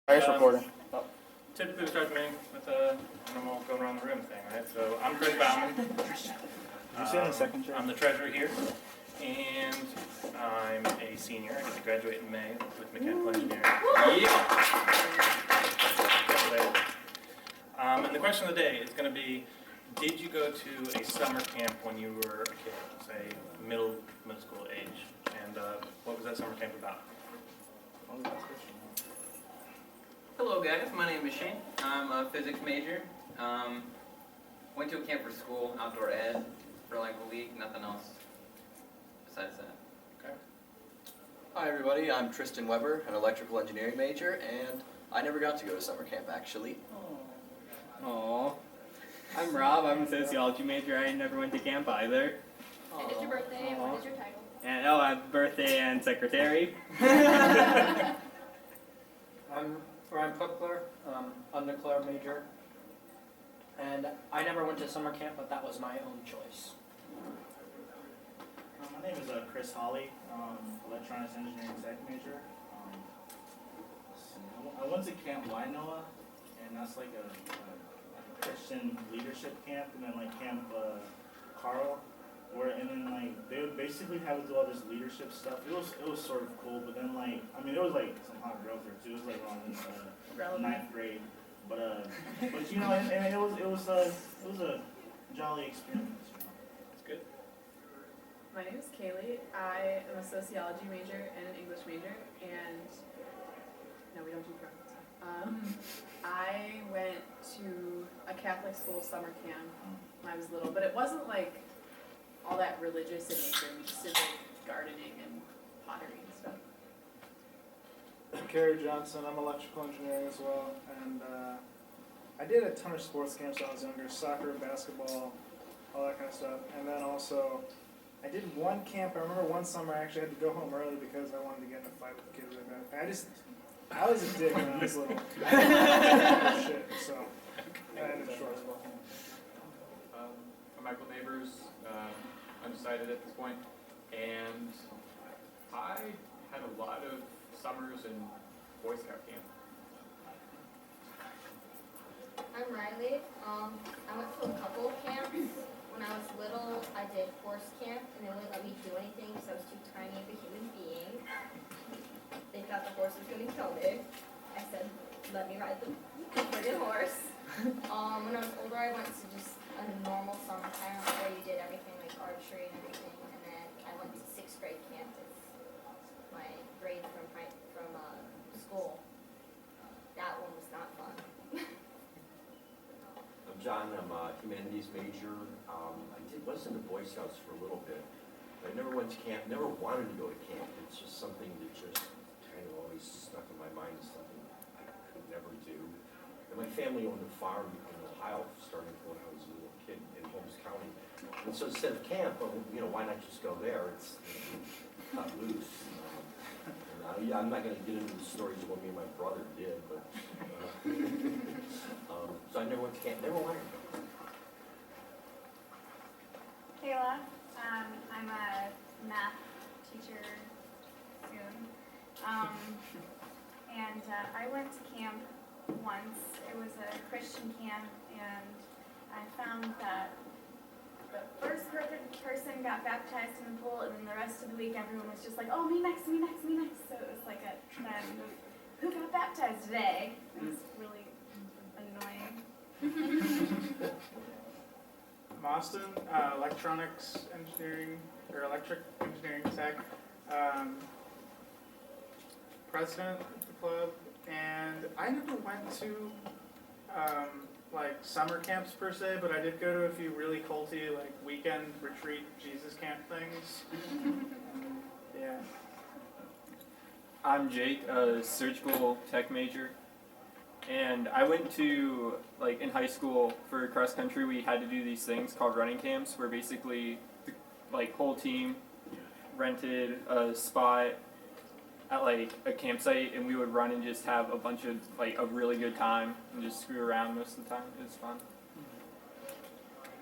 Recording. Typically we start the meeting with a normal go around the room thing, right? So I'm Chris Bauman. Did you say in the second chair? I'm the treasurer here, and I'm a senior. I get to graduate in May with mechanical engineering. And the question of the day is going to be, did you go to a summer camp when you were a kid, say middle school age? And what was that summer camp about? Hello guys, my name is Shane. I'm a physics major. Went to a camp for school, outdoor ed, for like a week, nothing else besides that. Okay. Hi everybody, I'm Tristan Weber, an electrical engineering major, and I never got to go to summer camp actually. Aww. I'm Rob, I'm a sociology major. I never went to camp either. And it's your birthday, and what is your title? And I have birthday and secretary. I'm Ryan Puckler, undeclared major, and I never went to summer camp, but that was my own choice. My name is Chris Hawley, electronics engineering tech major. I went to Camp Wainoa, and that's like a Christian leadership camp, and then like Camp Carl, and then like they would basically have us do all this leadership stuff. It was sort of cool, but then like there was like some hot girls there too. It was like around 9th grade, but you know, and it was a jolly experience. You know. That's good. My name is Kaylee. I am a sociology major and an English major, and no, we don't do programs. I went to a Catholic school summer camp when I was little, but it wasn't like all that religious in nature. We just did like gardening and pottery and stuff. I'm Kerry Johnson. I'm electrical engineering as well, and I did a ton of sports camps when I was younger: soccer, basketball, all that kind of stuff. And then also, I did one camp. I remember one summer I actually had to go home early because I wanted to get in a fight with the kids. I was a dick when I was little. Shit, so I ended up short. I'm Michael Neighbors, undecided at this point, and I had a lot of summers in Boy Scout camp. I'm Riley. I went to a couple of camps. When I was little, I did horse camp, and they wouldn't let me do anything because I was too tiny of a human being. They thought the horse was going to kill me. I said, let me ride the friggin' horse. When I was older, I went to just a normal summer camp where you did everything like archery and everything, and then I went to 6th grade camp as my grade from school. That one was not fun. I'm John. I'm a humanities major. Was in the Boy Scouts for a little bit. But I never went to camp. Never wanted to go to camp. It's just something that just kind of always stuck in my mind as something I could never do. And my family owned a farm in Ohio, starting when I was a little kid in Holmes County. And so instead of camp, why not just go there? It's cut loose. I'm not going to get into the stories of what me and my brother did, but so I never went to camp. Never wanted to go. Kayla, I'm a math teacher soon, and I went to camp once. It was a Christian camp, and I found that the first person got baptized in the pool, and then the rest of the week everyone was just like, oh, me next, me next, me next. So it was like a trend of who got baptized today. It was really annoying. I'm Austin, electronics engineering, or electric engineering tech, president of the club, and I never went to like summer camps per se, but I did go to a few really culty like weekend retreat Jesus camp things. Yeah. I'm Jake, a surgical tech major. And I went to, like, in high school for cross country, we had to do these things called running camps, where basically the, whole team rented a spot at, a campsite, and we would run and just have a bunch of, a really good time and just screw around most of the time. It was fun.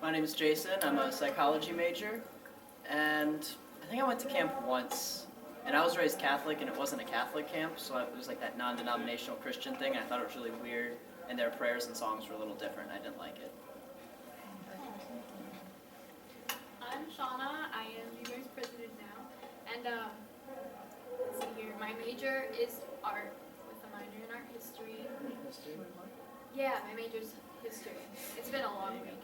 My name is Jason. I'm a psychology major, and I think I went to camp once. And I was raised Catholic, and it wasn't a Catholic camp, so it was like that non-denominational Christian thing. And I thought it was really weird, and their prayers and songs were a little different. I didn't like it. I'm Shauna. I am the vice president now, and let's see here. My major is art, with a minor in art history. Yeah, my major's history. It's been a long week.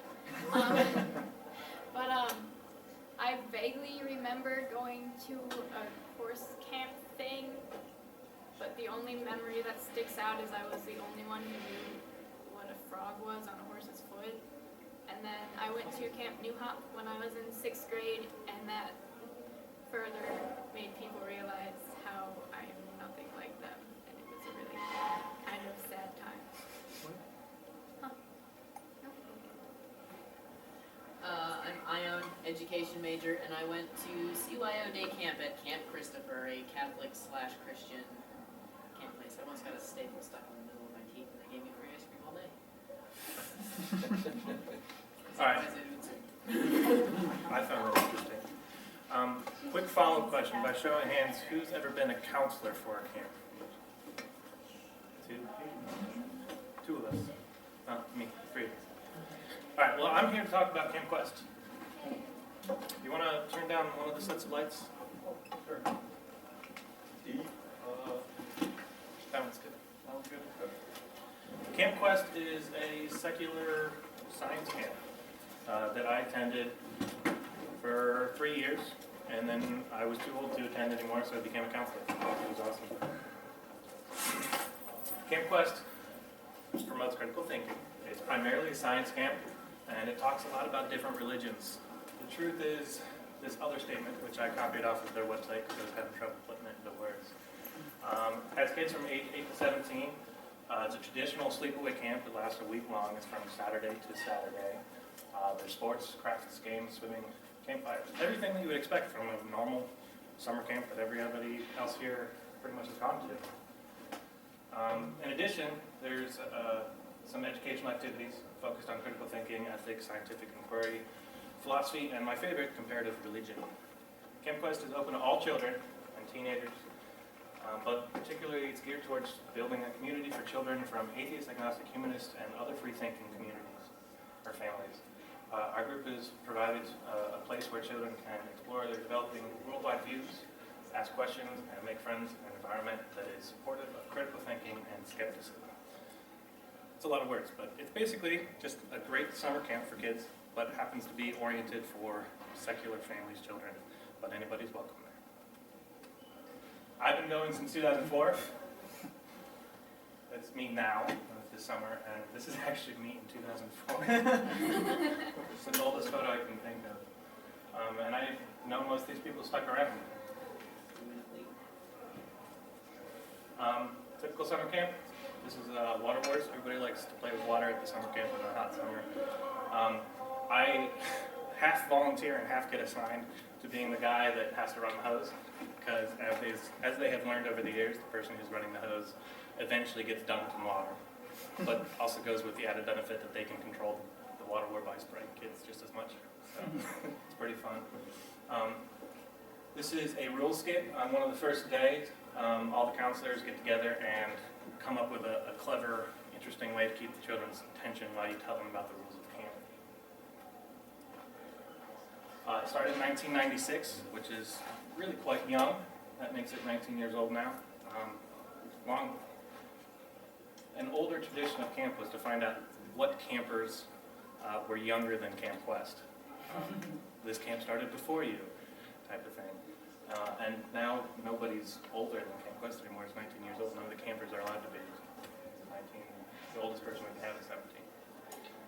But I vaguely remember going to a horse camp thing, but the only memory that sticks out is I was the only one who knew what a frog was on a horse's foot. And then I went to Camp New Hop when I was in 6th grade, and that further made people realize how I am nothing like them, and it was a really kind of sad time. I'm Ion, education major, and I went to CYO day camp at Camp Christopher, a Catholic/Christian camp place. I once got a staple stuck in the middle of my teeth, and they gave me free ice cream all day. All right. I found it interesting. Quick follow-up question. By show of hands, who's ever been a counselor for a camp? Two of us. Me, 3 of us. All right, well, I'm here to talk about Camp Quest. You want to turn down one of the sets of lights? Sure. That one's good. That one's good. Camp Quest is a secular science camp that I attended for 3 years, and then I was too old to attend anymore, so I became a counselor. It was awesome. Camp Quest promotes critical thinking. It's primarily a science camp, and it talks a lot about different religions. The truth is, this other statement, which I copied off of their website because I was having trouble putting it into words, has kids from age 8 to 17. It's a traditional sleepaway camp that lasts a week long. It's from Saturday to Saturday. There's sports, crafts, games, swimming, campfires, everything that you would expect from a normal summer camp that everybody else here pretty much has gone to. In addition, there's some educational activities focused on critical thinking, ethics, scientific inquiry, philosophy, and my favorite, comparative religion. Camp Quest is open to all children and teenagers, but particularly it's geared towards building a community for children from atheist, agnostic, humanist, and other free-thinking communities or families. Our group has provided a place where children can explore their developing worldwide views, ask questions, and make friends in an environment that is supportive of critical thinking and skepticism. It's a lot of words, but it's basically just a great summer camp for kids, but happens to be oriented for secular families, children, but anybody's welcome there. I've been going since 2004. That's me now, this summer, and this is actually me in 2004. It's the oldest photo I can think of. And I know most of these people stuck around. Typical summer camp. This is Water Wars. Everybody likes to play with water at the summer camp in a hot summer. I half volunteer and half get assigned to being the guy that has to run the hose, because as they have learned over the years, the person who's running the hose eventually gets dunked in water, but also goes with the added benefit that they can control the water war by spraying kids just as much. So it's pretty fun. This is a rule skit on one of the first days. All the counselors get together and come up with a clever, interesting way to keep the children's attention while you tell them about the rules of the camp. It started in 1996, which is really quite young. That makes it 19 years old now. An older tradition of camp was to find out what campers were younger than Camp Quest. This camp started before you, type of thing. And now nobody's older than Camp Quest anymore. It's 19 years old. None of the campers are allowed to be. 19. The oldest person we can have is 17.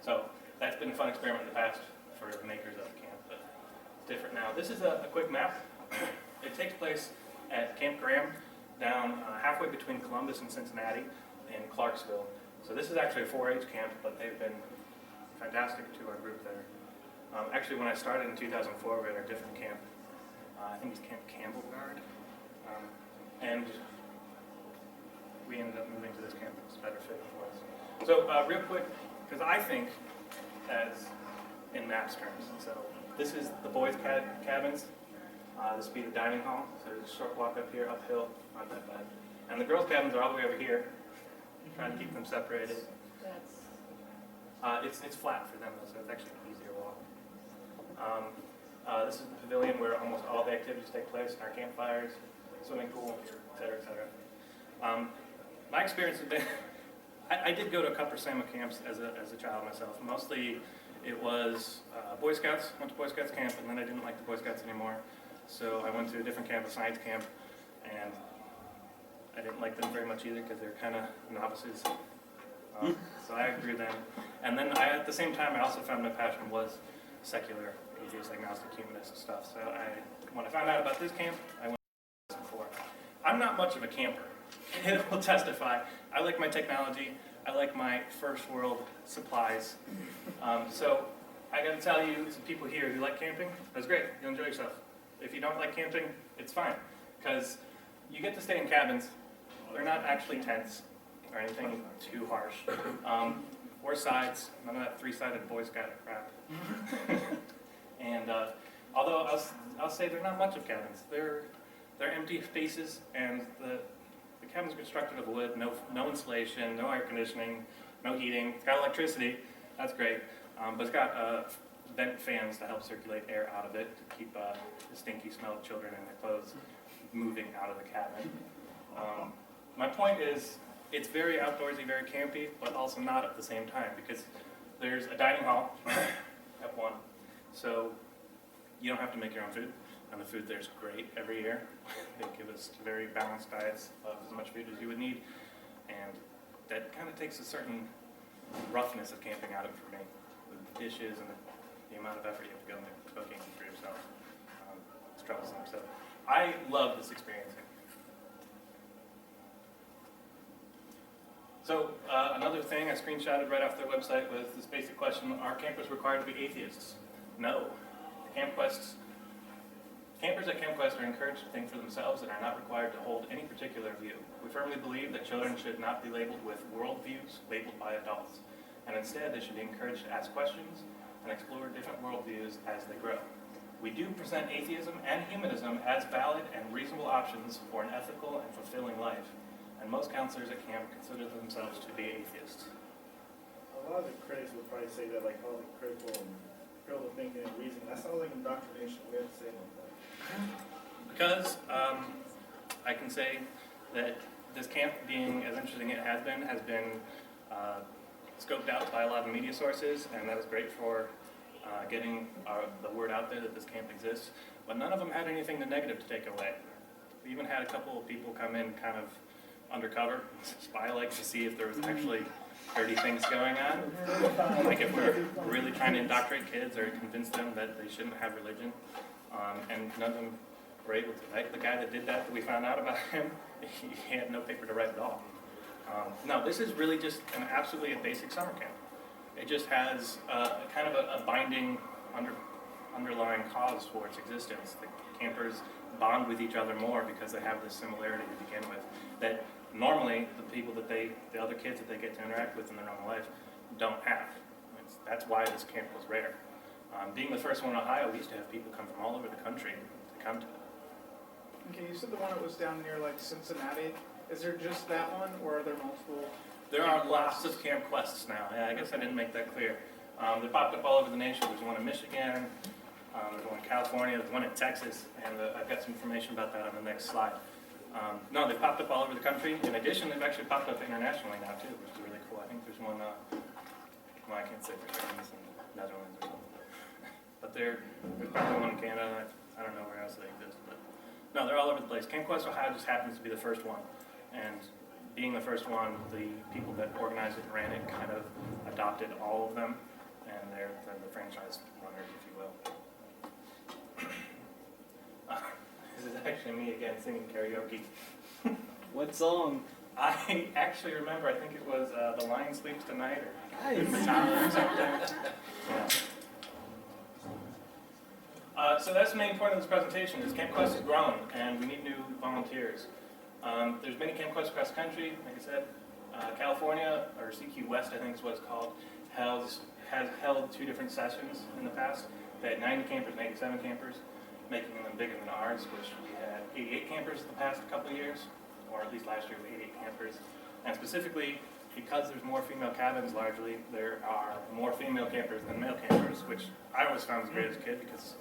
So that's been a fun experiment in the past for the makers of the camp, but it's different now. This is a quick map. It takes place at Camp Graham, down halfway between Columbus and Cincinnati in Clarksville. So this is actually a 4-H camp, but they've been fantastic to our group there. Actually, when I started in 2004, we were at a different camp. I think it was Camp Campbell Guard. And we ended up moving to this camp. It was better fitting for us. So real quick, because I think as in maps terms. So this is the boys' cabins. This would be the dining hall, so just a short walk up here, uphill, not that bad. And the girls' cabins are all the way over here. Trying to keep them separated. It's flat for them though, so it's actually an easier walk. This is the pavilion where almost all the activities take place, our campfires, swimming pool, et cetera, et cetera. My experience has been, I did go to a couple of summer camps as a child myself. Mostly it was Boy Scouts, went to Boy Scouts camp, and then I didn't like the Boy Scouts anymore. So I went to a different camp, a science camp, and I didn't like them very much either because they're kind of novices. So I agree with them. And then at the same time, I also found my passion was secular, atheist, agnostic, humanist stuff. So when I found out about this camp, I went to this before. I'm not much of a camper. It will testify. I like my technology. I like my first world supplies. So I got to tell you, some people here who like camping, that's great. You'll enjoy yourself. If you don't like camping, it's fine. Because you get to stay in cabins. They're not actually tents or anything too harsh. Or sides, none of that three-sided Boy Scout crap. And although I'll say they're not much of cabins. They're empty spaces, and the cabin's constructed of wood, no insulation, no air conditioning, no heating. It's got electricity, that's great, but it's got vent fans to help circulate air out of it to keep the stinky smell of children and their clothes moving out of the cabin. My point is, it's very outdoorsy, very campy, but also not at the same time, because there's a dining hall at one, so you don't have to make your own food, and the food there's great every year. They give us very balanced diets of as much food as you would need, and that kind of takes a certain roughness of camping out of it for me, with the dishes and the amount of effort you have to go into cooking for yourself. It's troublesome, so I love this experience. So another thing I screenshotted right off their website was this basic question: are campers required to be atheists? No. Campers at CampQuest are encouraged to think for themselves and are not required to hold any particular view. We firmly believe that children should not be labeled with worldviews labeled by adults, and instead they should be encouraged to ask questions and explore different worldviews as they grow. We do present atheism and humanism as valid and reasonable options for an ethical and fulfilling life, and most counselors at camp consider themselves to be atheists. A lot of the critics would probably say that, like, all the critical thinking and reasoning, that sounds like indoctrination. We have to say about that. Because I can say that this camp, being as interesting as it has been scoped out by a lot of media sources, and that was great for getting the word out there that this camp exists, but none of them had anything negative to take away. We even had a couple of people come in kind of undercover, spy-like, to see if there was actually dirty things going on, like if we're really trying to indoctrinate kids or convince them that they shouldn't have religion, and none of them were able to. Right? The guy that did that we found out about him, he had no paper to write at all. No, this is really just absolutely a basic summer camp. It just has kind of a binding underlying cause for its existence. The campers bond with each other more because they have this similarity to begin with that normally the other kids that they get to interact with in their normal life don't have. That's why this camp was rare. Being the first one in Ohio, we used to have people come from all over the country to come to it. Okay, you said the one that was down near like Cincinnati. Is there just that one, or are there multiple? There are lots of camp quests now. Yeah, I guess I didn't make that clear. They popped up all over the nation. There's one in Michigan, there's one in California, there's one in Texas, and I've got some information about that on the next slide. No, they popped up all over the country. In addition, they've actually popped up internationally now too, which is really cool. I think there's one, well, I can't say for sure, it's in the Netherlands or something. But there's probably one in Canada. I don't know where else they exist, but no, they're all over the place. Camp Quest Ohio just happens to be the first one, and being the first one, the people that organized it and ran it kind of adopted all of them, and they're the franchise runners, if you will. This is actually me again singing karaoke. What song? I actually remember, I think it was The Lion Sleeps Tonight, or Nice. or something. Yeah. So that's the main point of this presentation, is Camp Quest is growing, and we need new volunteers. There's many Camp Quests across the country, like I said. California, or CQ West I think is what it's called, has held 2 different sessions in the past. They had 90 campers and 87 campers. making them bigger than ours, which we had 88 campers the past couple of years, or at least last year we had 88 campers. And specifically, because there's more female cabins largely, there are more female campers than male campers, which I always found was great as a kid because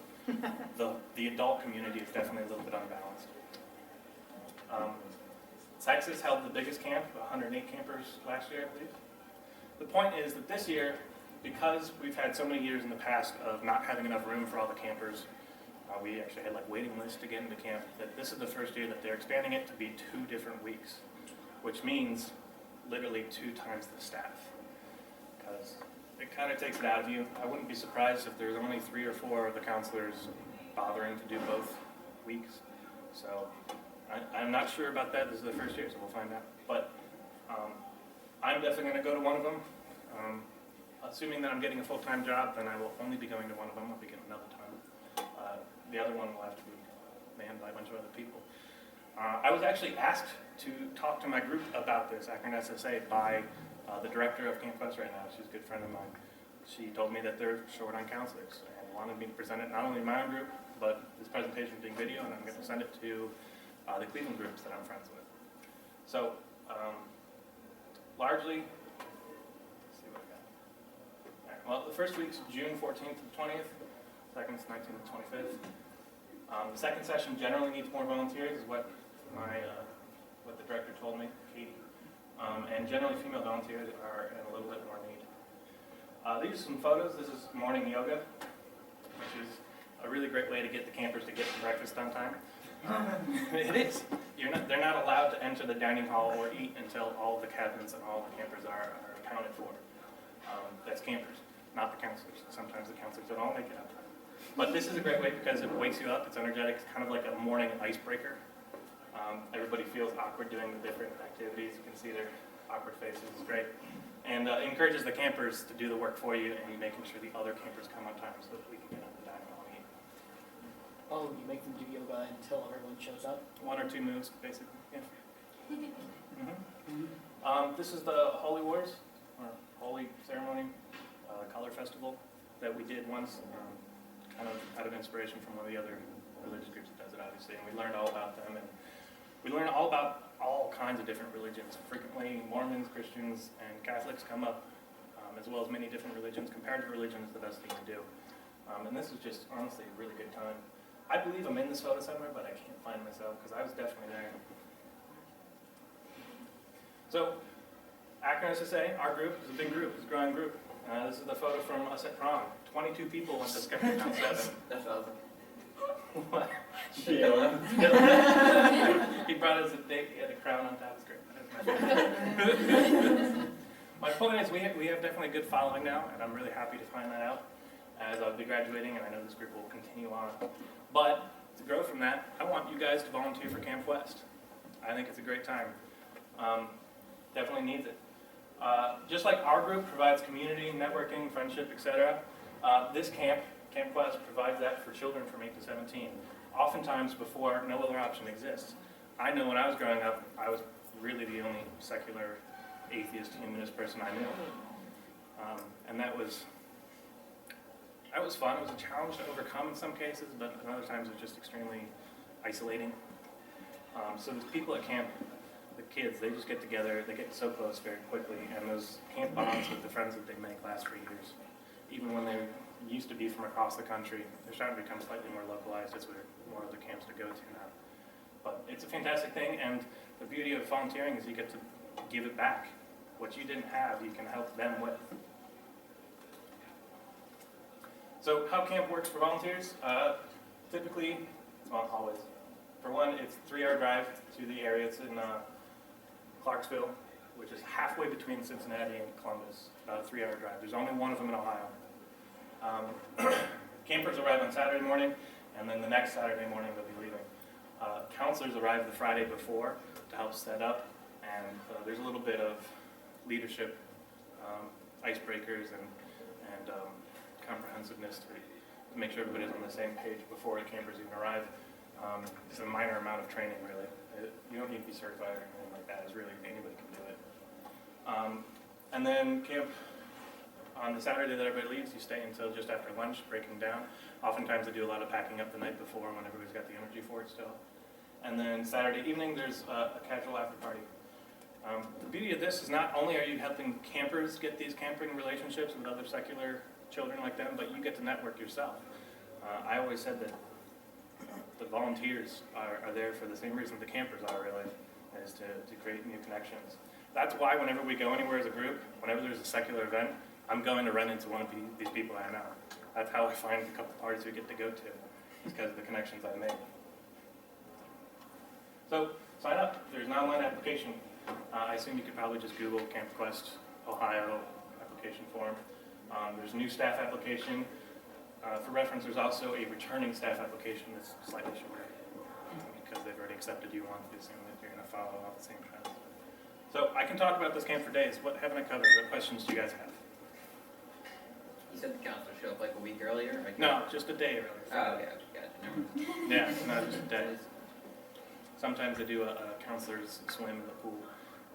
the adult community is definitely a little bit unbalanced. Texas held the biggest camp, 108 campers last year, I believe. The point is that this year, because we've had so many years in the past of not having enough room for all the campers, we actually had like waiting lists to get into camp, that this is the first year that they're expanding it to be 2 different weeks, which means literally 2 times the staff. Because it kind of takes it out of you. I wouldn't be surprised if there's only 3 or 4 of the counselors bothering to do both weeks. So I'm not sure about that. This is the first year, so we'll find out. But I'm definitely going to go to one of them. Assuming that I'm getting a full-time job, then I will only be going to one of them. I'll be getting another time. The other one will have to be manned by a bunch of other people. I was actually asked to talk to my group about this, Akron SSA, by the director of Camp Quest right now. She's a good friend of mine. She told me that they're short on counselors and wanted me to present it not only in my own group, but this presentation being video, and I'm going to send it to the Cleveland groups that I'm friends with. So, largely, let's see what I got. All right, well, the first week's June 14th to 20th, second's 19th to 25th. The second session generally needs more volunteers, is what what the director told me, Katie. And generally female volunteers are in a little bit more need. These are some photos. This is morning yoga, which is a really great way to get the campers to get to breakfast on time. It is. They're not allowed to enter the dining hall or eat until all of the cabins and all the campers are accounted for. That's campers, not the counselors. Sometimes the counselors don't all make it up. But this is a great way because it wakes you up. It's energetic. It's kind of like a morning icebreaker. Everybody feels awkward doing the different activities. You can see their awkward faces. It's great. And it encourages the campers to do the work for you and making sure the other campers come on time so that we can get out the dining hall and eat. Oh, you make them do yoga until everyone shows up? 1 or 2 moves, basically. Yeah. This is the Holy Wars, or Holy Ceremony, color festival that we did once, kind of out of inspiration from one of the other religious groups that does it, obviously. And we learned all about them, and we learned all about all kinds of different religions. Frequently, Mormons, Christians, and Catholics come up, as well as many different religions. Comparative religion is the best thing to do. And this is just, honestly, a really good time. I believe I'm in this photo somewhere, but I can't find myself because I was definitely there. So, Akron SSA, our group, is a big group, it's a growing group. This is the photo from us at prom. 22 people went to Skeptic on 7. That's awesome. What? Yeah. He brought us a date, he had a crown on top, it's great. My point is we have definitely a good following now, and I'm really happy to find that out as I'll be graduating, and I know this group will continue on. But to grow from that, I want you guys to volunteer for Camp West. I think it's a great time. Definitely needs it. Just like our group provides community, networking, friendship, etc., this Camp Quest provides that for children from 8 to 17, oftentimes before no other option exists. I know when I was growing up, I was really the only secular, atheist, humanist person I knew. And that was fun. It was a challenge to overcome in some cases, but in other times it was just extremely isolating. So the people at camp, the kids, they just get together, they get so close very quickly, and those camp bonds with the friends that they make last for years. Even when they used to be from across the country, they're starting to become slightly more localized as there are more other camps to go to now. But it's a fantastic thing, and the beauty of volunteering is you get to give it back. What you didn't have, you can help them with. So how camp works for volunteers? Typically, well, always. For one, it's a 3-hour drive to the area. It's in Clarksville, which is halfway between Cincinnati and Columbus, about a 3-hour drive. There's only one of them in Ohio. Campers arrive on Saturday morning, and then the next Saturday morning they'll be leaving. Counselors arrive the Friday before to help set up, and there's a little bit of leadership, icebreakers, and comprehensiveness to make sure everybody's on the same page before the campers even arrive. It's a minor amount of training, really. You don't need to be certified or anything like that. It's really, anybody can do it. And then camp On the Saturday that everybody leaves, you stay until just after lunch, breaking down. Oftentimes I do a lot of packing up the night before when everybody's got the energy for it still. And then Saturday evening, there's a casual after party. The beauty of this is not only are you helping campers get these camping relationships with other secular children like them, but you get to network yourself. I always said that the volunteers are there for the same reason the campers are, really, is to create new connections. That's why whenever we go anywhere as a group, whenever there's a secular event, I'm going to run into one of these people I know. That's how I find a couple parties we get to go to, is because of the connections I make. So sign up. There's an online application. I assume you could probably just Google Camp Quest Ohio application form. There's a new staff application. For reference, there's also a returning staff application that's slightly shorter because they've already accepted you once. They assume that you're going to follow all the same trends. So I can talk about this camp for days. What haven't I covered? What questions do you guys have? You said the counselor showed up like a week earlier? No, just a day earlier. Oh, okay, gotcha. Never mind. Yeah, no, just a day. Sometimes they do a counselor's swim in the pool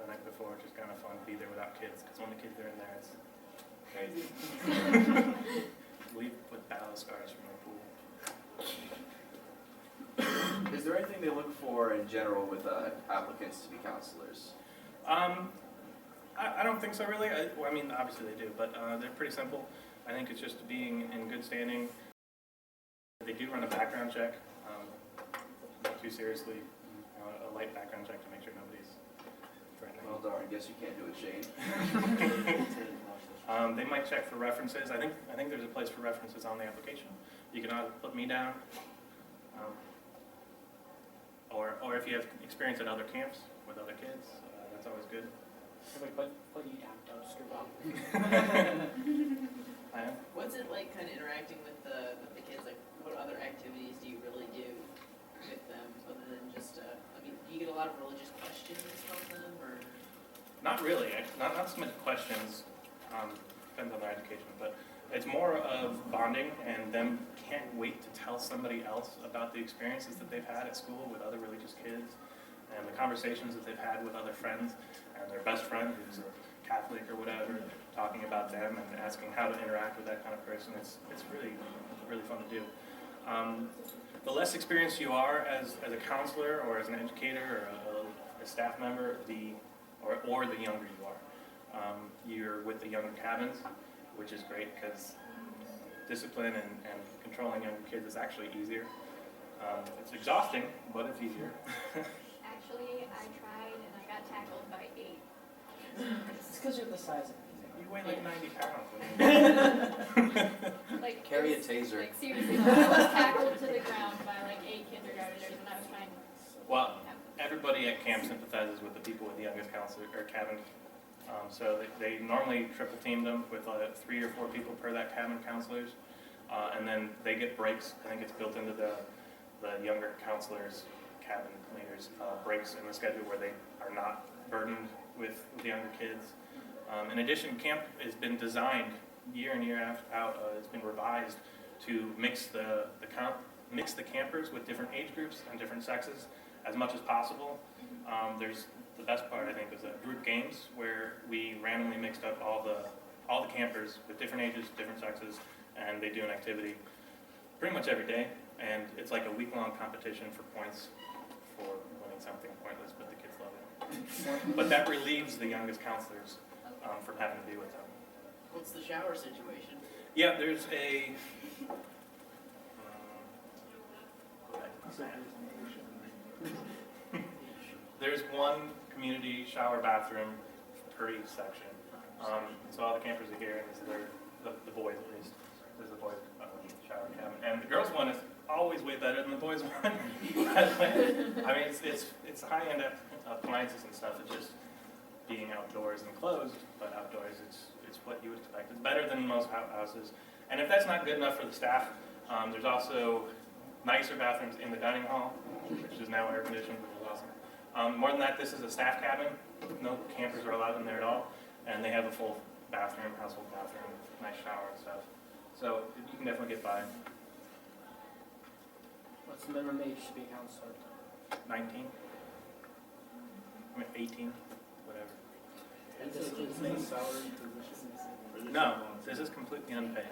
the night before, which is kind of fun to be there without kids, because when the kids are in there, it's crazy. Leave with battle scars from the pool. Is there anything they look for in general with applicants to be counselors? I don't think so, really. I mean, obviously they do, but they're pretty simple. I think it's just being in good standing. They do run a background check, not too seriously, a light background check to make sure nobody's threatening. Well, darn, I guess you can't do it, Shane. They might check for references. I think there's a place for references on the application. You can either put me down, or if you have experience at other camps with other kids, that's always good. Everybody put you down, don't screw up. I am. What's it like kind of interacting with the kids? Like, what other activities do you really do with them other than just, I mean, do you get a lot of religious questions from them, or? Not really. Not so much questions. Depends on their education, but it's more of bonding, and them can't wait to tell somebody else about the experiences that they've had at school with other religious kids, and the conversations that they've had with other friends, and their best friend who's a Catholic or whatever, talking about them and asking how to interact with that kind of person. It's really fun to do. The less experienced you are as a counselor or as an educator or a staff member, or the younger you are. You're with the younger cabins, which is great because discipline and controlling younger kids is actually easier. It's exhausting, but it's easier. Actually, I tried and I got tackled by 8. It's because you're the size of me. You weigh like 90 pounds. Like, Carry a it was- taser. Like seriously, I was tackled to the ground by like 8 kindergartners when I was trying to. Well, everybody at camp sympathizes with the people with the youngest counselor or cabin. So they normally triple team them with 3 or 4 people per that cabin counselors, and then they get breaks. I think it's built into the younger counselors, cabin leaders, breaks in the schedule where they are not burdened with the younger kids. In addition, camp has been designed year in year out. It's been revised to mix the campers with different age groups and different sexes as much as possible. There's the best part, I think, was group games where we randomly mixed up all the campers with different ages, different sexes, and they do an activity pretty much every day. And it's like a week-long competition for points for winning something pointless, but the kids love it. But that relieves the youngest counselors from having to be with them. What's the shower situation? Yeah, there's a. There's one community shower bathroom per each section. So all the campers are here, and the boys at least. There's the boys' shower cabin, and the girls' one is always way better than the boys' one. I mean, it's high-end appliances and stuff. It's just being outdoors and closed, but outdoors it's what you would expect. It's better than most outhouses. And if that's not good enough for the staff, there's also nicer bathrooms in the dining hall, which is now air conditioned, which is awesome. More than that, this is a staff cabin. No campers are allowed in there at all, and they have a full bathroom, household bathroom, nice shower and stuff. So you can definitely get by. What's the minimum age to be a counselor? 19, I mean 18, whatever. Is it a salary position? Or is it No, volunteer? this is completely unpaid.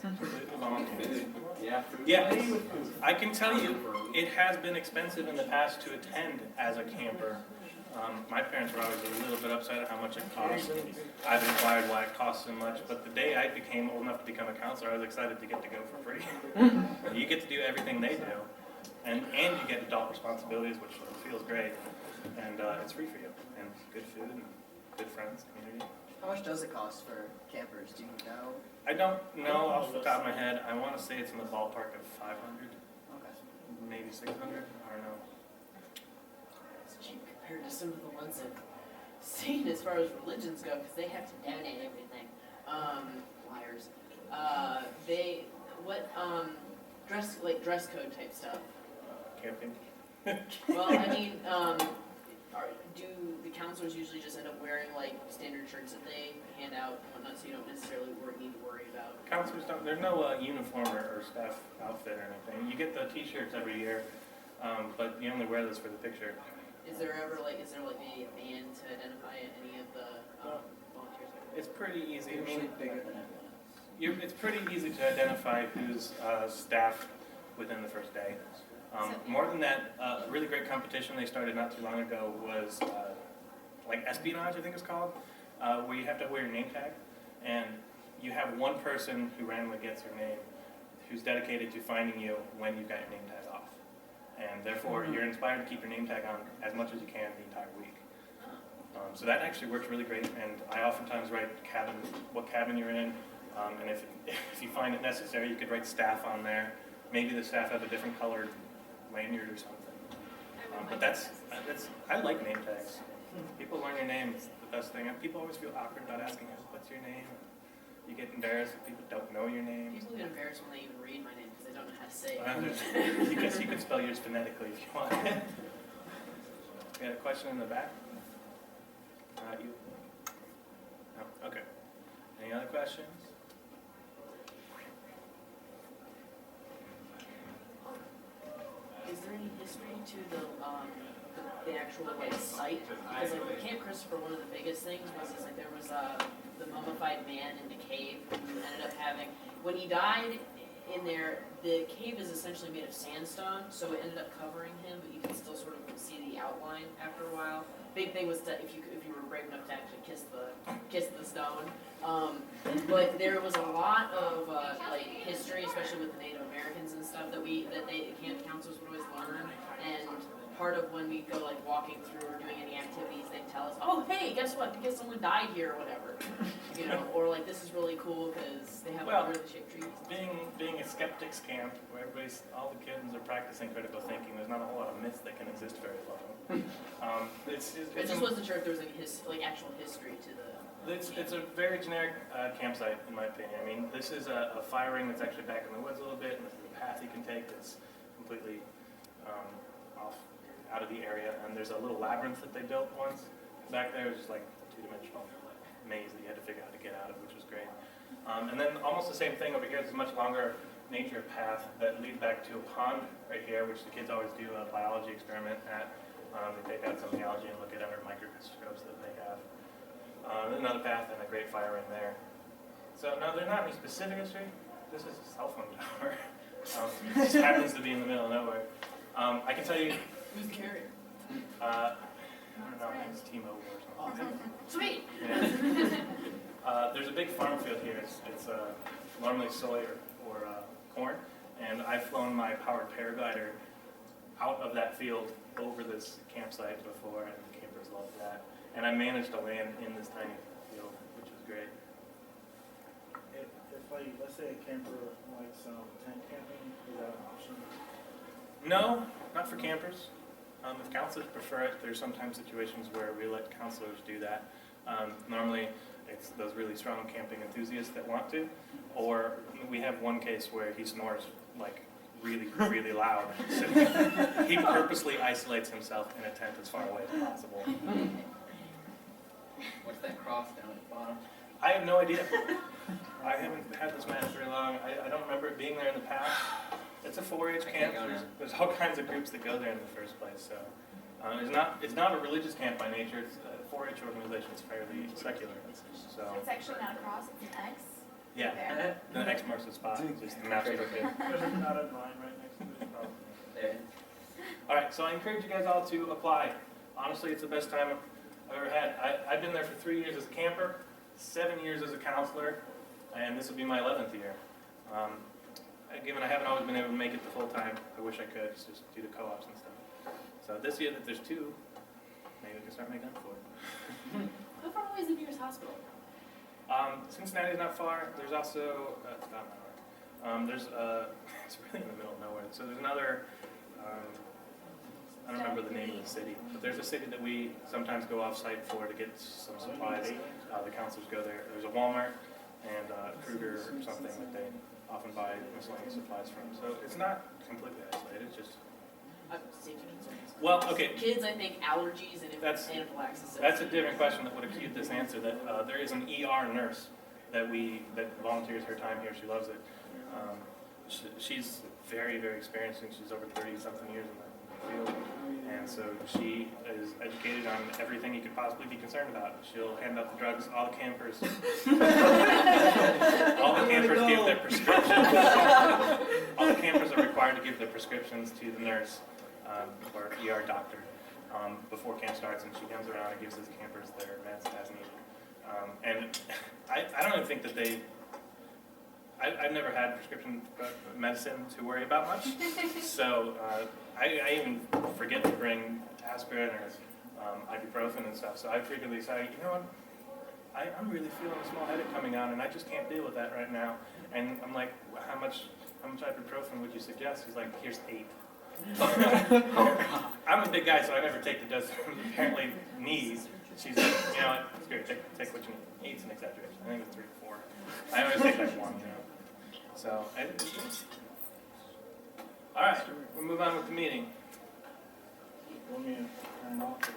Completely voluntary. Yeah. Yeah, I can tell you, it has been expensive in the past to attend as a camper. My parents were always a little bit upset at how much it cost. I've inquired why it costs so much, but the day I became old enough to become a counselor, I was excited to get to go for free. You get to do everything they do, and you get adult responsibilities, which feels great, and it's free for you, and good food, and good friends, community. How much does it cost for campers? Do you know? I don't know off the top of my head. I want to say it's in the ballpark of 500, Okay. maybe 600. I don't know. It's cheap compared to some of the ones I've seen as far as religions go, because they have to donate everything. Liars. Dress code type stuff. Camping. Well, I mean, do the counselors usually just end up wearing like standard shirts that they hand out and whatnot, so you don't necessarily need to worry about? Counselors don't. There's no uniform or staff outfit or anything. You get the T-shirts every year, but you only wear this for the picture. Is there maybe a band to identify any of the volunteers? It's pretty easy. I Usually mean, bigger than everyone else. it's pretty easy to identify who's staff within the first day. More than that, a really great competition they started not too long ago was like espionage, I think it's called, where you have to wear your name tag, and you have one person who randomly gets your name, who's dedicated to finding you when you've got your name tag off, and therefore you're inspired to keep your name tag on as much as you can the entire week. So that actually works really great, and I oftentimes write what cabin you're in, and if you find it necessary, you could write staff on there. Maybe the staff have a different colored lanyard or something. But I like name tags. People learn your name, it's the best thing. And people always feel awkward about asking us, what's your name? You get embarrassed if people don't know your name. People get embarrassed when they even read my name because they don't know how to say it. I guess you could spell yours phonetically if you want. You got a question in the back? You? No? Okay. Any other questions? Is there any history to the actual like site? Because like Camp Christopher, one of the biggest things was there was the mummified man in the cave who ended up having, when he died in there, the cave is essentially made of sandstone, so it ended up covering him, but you can still sort of see the outline after a while. Big thing was that if you were brave enough to actually kiss the stone. But there was a lot of like history, especially with the Native Americans and stuff, that camp counselors would always learn. And part of when we go like walking through or doing any activities, they'd tell us, "Oh, hey, guess what? Because someone died here or whatever," or like this is really cool because they have really shaped trees. Being a skeptics camp where all the kids are practicing critical thinking, there's not a whole lot of myths that can exist very long. I just wasn't sure if there was any actual history to the. It's a very generic campsite, in my opinion. I mean, this is a fire ring that's actually back in the woods a little bit, and this is a path you can take that's completely off out of the area. And there's a little labyrinth that they built once back there. It was just like a two-dimensional maze that you had to figure out how to get out of, which was great. And then almost the same thing over here. There's a much longer nature path that leads back to a pond right here, which the kids always do a biology experiment at. They take out some of the algae and look at it under microscopes that they have. Another path and a great fire ring there. So no, there's not any specific history. This is a cell phone tower. It just happens to be in the middle of nowhere. I can tell you. Who's the carrier? I don't know. It's T-Mobile or something. Sweet. Yeah. There's a big farm field here. It's normally soy or corn, and I've flown my powered paraglider out of that field over this campsite before, and the campers love that. And I managed to land in this tiny field, which was great. If like, let's say a camper likes tent camping, is that an option? No, not for campers. If counselors prefer it, there's sometimes situations where we let counselors do that. Normally, it's those really strong camping enthusiasts that want to, or we have one case where he snores like really, really loud. So he purposely isolates himself in a tent as far away as possible. What's that cross down at the bottom? I have no idea. I haven't had this match very long. I don't remember it being there in the past. It's a 4-H camp. There's all kinds of groups that go there in the first place. So It's not a religious camp by nature. It's a 4-H organization. It's fairly secular. So It's actually not a cross, it's an X. yeah, There. the X marks the spot. Just the maps are okay. There's not a line right next to it. Oh. There. All right, so I encourage you guys all to apply. Honestly, it's the best time I've ever had. I've been there for 3 years as a camper, 7 years as a counselor, and this will be my 11th year. Given I haven't always been able to make it the full time, I wish I could, it's just due to co-ops and stuff. So this year that there's 2, maybe we can start making up for it. How far away is the nearest hospital? Cincinnati's not far. There's also, it's about an hour. It's really in the middle of nowhere. So there's another, I don't remember the name of the city, but there's a city that we sometimes go off-site for to get some supplies. The counselors go there. There's a Walmart and Kruger or something that they often buy miscellaneous supplies from. So it's not completely isolated. It's just Safety concerns. well, okay. Kids, I think allergies and That's- anaphylaxis. That's a different question that would have cued this answer. That there is an ER nurse that volunteers her time here. She loves it. She's very, very experienced, and she's over 30-something years in the field. And so she is educated on everything you could possibly be concerned about. She'll hand out the drugs. All the campers give their prescriptions. All the campers are required to give their prescriptions to the nurse or ER doctor before camp starts, and she comes around and gives the campers their meds as needed. And I don't even think that I've never had prescription medicine to worry about much, so I even forget to bring aspirin or ibuprofen and stuff, so I frequently say, you know what, I'm really feeling a small headache coming on, and I just can't deal with that right now. And I'm like, how much ibuprofen would you suggest? He's like, here's 8. I'm a big guy, so I never take the dose apparently needs. She's like, you know what, it's great, take what you need. 8's an exaggeration. I think it's 3 or 4. I always take like 1, you know. So, all right, we'll move on with the meeting. Want me to turn off or?